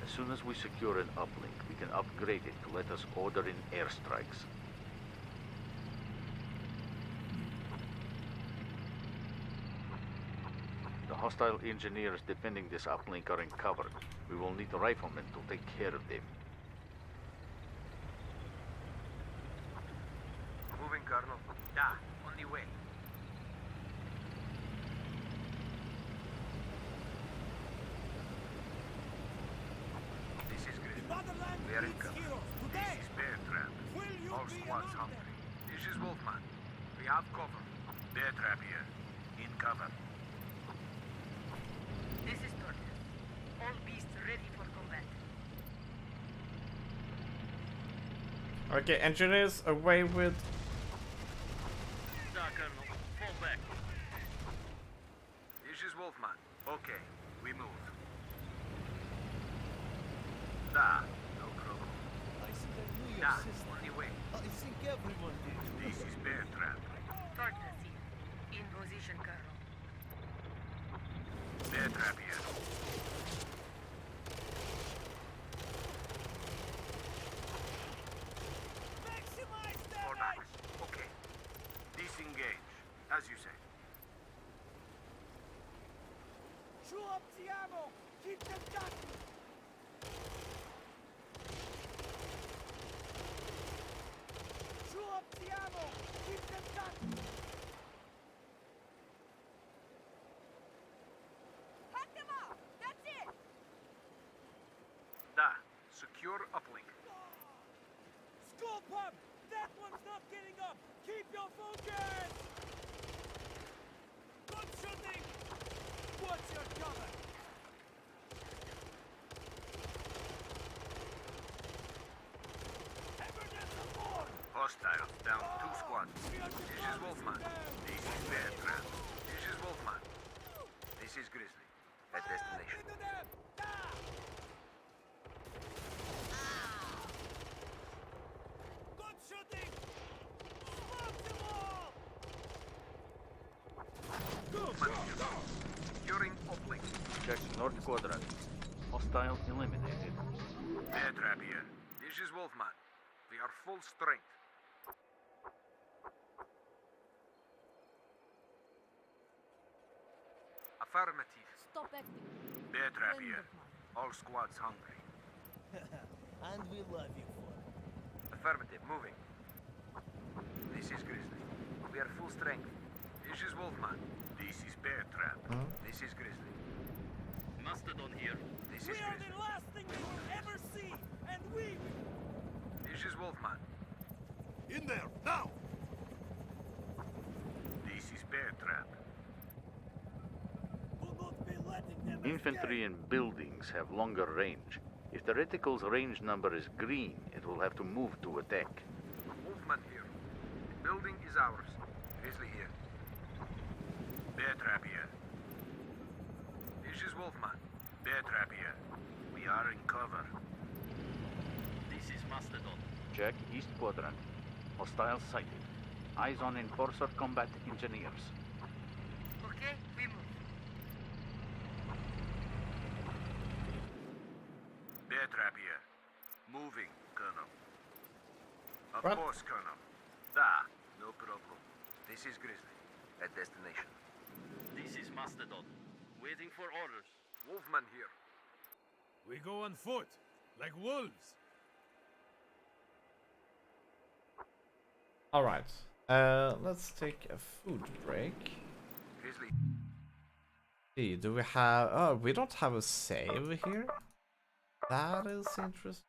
As soon as we secure an uplink, we can upgrade it to let us order in airstrikes. The hostile engineers defending this uplink are in cover. We will need riflemen to take care of them. Moving, Colonel. Da, on the way. We have cover. Bear trap here. In cover. This is Tortoise. All beasts ready for combat. Okay, engineers, away with. Sir, Colonel. Fall back. This is Wolfman. Okay, we move. Da, no problem. I think I knew your Da, sister. on your way. I think everyone did. This is bear trap. Tortoise here. In position, Colonel. Bear trap here. Maximize Fall back. Okay. Disengage, as you say. Chew up the ammo. Keep them ducking. Chew up the ammo. Keep them ducking. Cut them off! That's it! Da, secure uplink. Skull pump. That one's not getting up. Keep your focus. Good shooting. Watch your cover. Hostiles down 2 squads. This is Wolfman. This is Bear Trap. This is Wolfman. This is Grizzly. At destination. Good shooting. Smoke them all. Wolfman here. Securing uplink. Check North Quadrant. Hostile eliminated. Bear Trap here. This is Wolfman. We are full strength. Affirmative. Stop acting. Bear Trap Friend here. of mine. All squads hungry. And we love you for it. Affirmative. Moving. This is Grizzly. We are full strength. This is Wolfman. This is Bear Trap. This is Grizzly. Mastodon here. This We is are Grizzly. the last thing they will ever see, and we This is Wolfman. In there, now! This is Bear Trap. will not be letting them Infantry and buildings have longer range. If the reticle's range number is green, it will have to move to attack. Wolfman here. The building is ours. Grizzly here. Bear Trap here. This is Wolfman. Bear Trap here. We are in cover. This is Mastodon. Check East Quadrant. Hostile sighted. Eyes on Enforcer Combat Engineers. Okay, we move. Bear Trap here. Moving, Colonel. Of What? course, Colonel. Da, no problem. This is Grizzly. At destination. This is Mastodon. Waiting for orders. Wolfman here. We go on foot, like wolves. All right. Let's take a food break. Grizzly. See, do we have? Oh, we don't have a save here. That is interesting.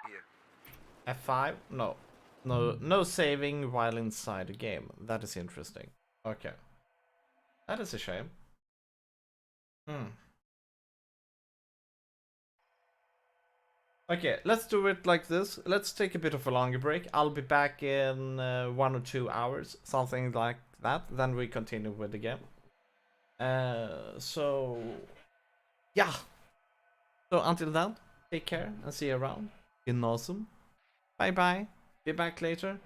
Here. F5? No. No saving while inside the game. That is interesting. Okay. That is a shame. Okay, let's do it like this. Let's take a bit of a longer break. I'll be back in 1 or 2 hours, something like that. Then we continue with the game. So, yeah. So until then, take care and see you around. Been awesome. Bye bye. Be back later.